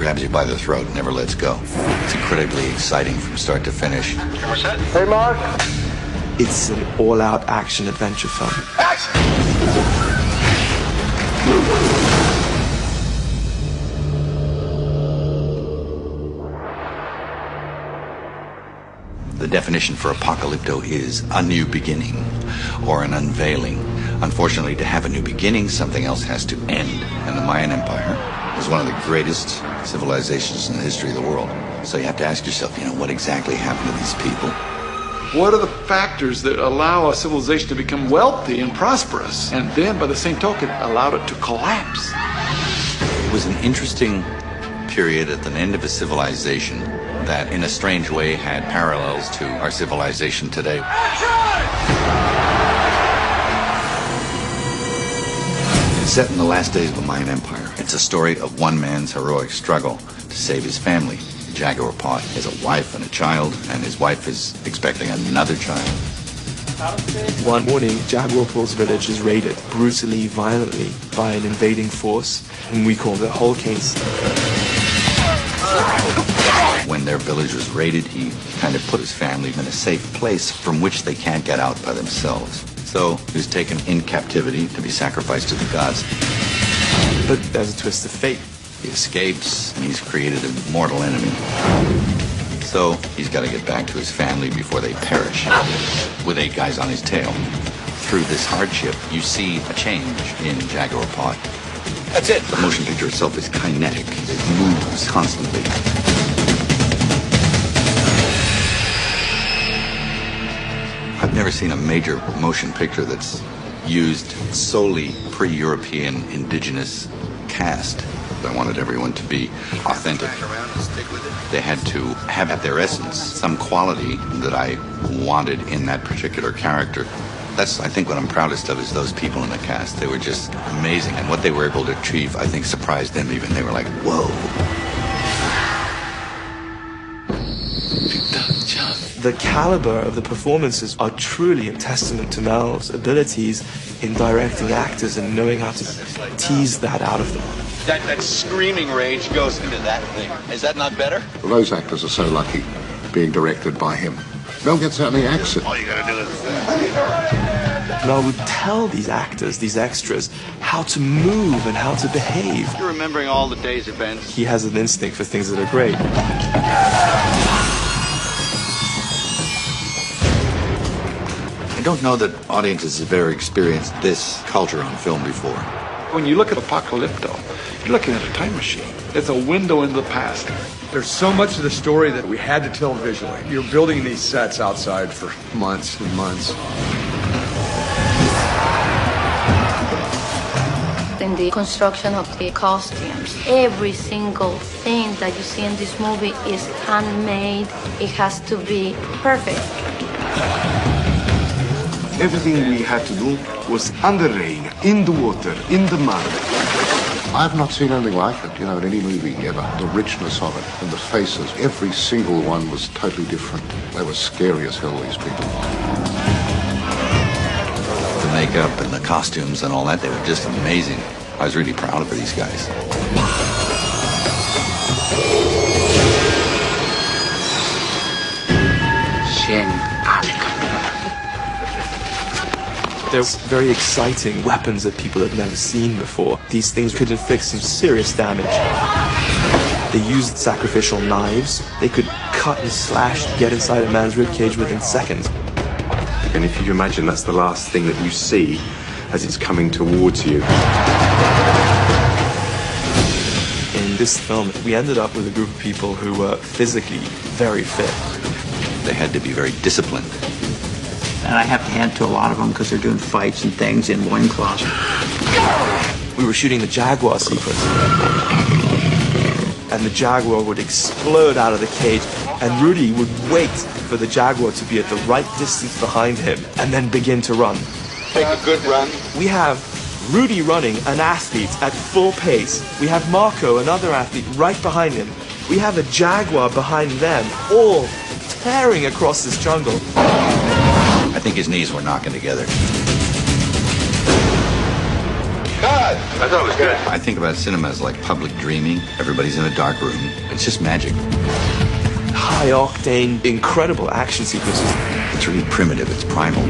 grabs you by the throat and never lets go. It's incredibly exciting from start to finish. Hey, Mark. It's an all-out action-adventure film. Action! The definition for Apocalypto is a new beginning or an unveiling. Unfortunately, to have a new beginning, something else has to end. And the Mayan Empire was one of the greatest civilizations in the history of the world. So you have to ask yourself, what exactly happened to these people? What are the factors that allow a civilization to become wealthy and prosperous, and then, by the same token, allowed it to collapse? It was an interesting period at the end of a civilization that, in a strange way, had parallels to our civilization today. It's set in the last days of the Mayan Empire. It's a story of one man's heroic struggle to save his family. Jaguar Pot has a wife and a child, and his wife is expecting another child. One morning, Jaguar Paul's village is raided brutally, violently by an invading force, and we call it a Hurricanes. When their village was raided, he kind of put his family in a safe place from which they can't get out by themselves. So he was taken in captivity to be sacrificed to the gods. But there's a twist of fate. He escapes, and he's created a mortal enemy. So he's got to get back to his family before they perish, with 8 guys on his tail. Through this hardship, you see a change in Jaguar Pot. That's it. The motion picture itself is kinetic. It moves constantly. I've never seen a major motion picture that's used solely pre-European indigenous cast. I wanted everyone to be authentic. They had to have at their essence some quality that I wanted in that particular character. That's, I think, what I'm proudest of is those people in the cast. They were just amazing. And what they were able to achieve, I think, surprised them even. They were like, whoa. The caliber of the performances are truly a testament to Mel's abilities in directing actors and knowing how to tease that out of them. That screaming rage goes into that thing. Is that not better? Well, those actors are so lucky being directed by him. Mel gets out and he acts it. All you gotta do is... Mel would tell these actors, these extras, how to move and how to behave. You're remembering all the day's events. He has an instinct for things that are great. I don't know that audiences have ever experienced this culture on film before. When you look at Apocalypto, you're looking at a time machine. It's a window into the past. There's so much of the story that we had to tell visually. You're building these sets outside for months and months. In the construction of the costumes, every single thing that you see in this movie is handmade. It has to be perfect. Everything we had to do was under rain, in the water, in the mud. I've not seen anything like it, in any movie ever. The richness of it and the faces, every single one was totally different. They were scary as hell, these people. The makeup and the costumes and all that, they were just amazing. I was really proud of these guys. They're very exciting weapons that people have never seen before. These things could inflict some serious damage. They used sacrificial knives. They could cut and slash to get inside a man's ribcage within seconds. And if you imagine that's the last thing that you see as it's coming towards you. In this film, we ended up with a group of people who were physically very fit. They had to be very disciplined. And I have to hand to a lot of them because they're doing fights and things in loincloths. We were shooting the Jaguar sequence. And the Jaguar would explode out of the cage, and Rudy would wait for the Jaguar to be at the right distance behind him, and then begin to run. Take a good run. We have Rudy running, an athlete, at full pace. We have Marco, another athlete, right behind him. We have a Jaguar behind them, all tearing across this jungle. I think his knees were knocking together. Cut! I thought it was good. I think about cinema as like public dreaming. Everybody's in a dark room. It's just magic. High octane, incredible action sequences. It's really primitive. It's primal.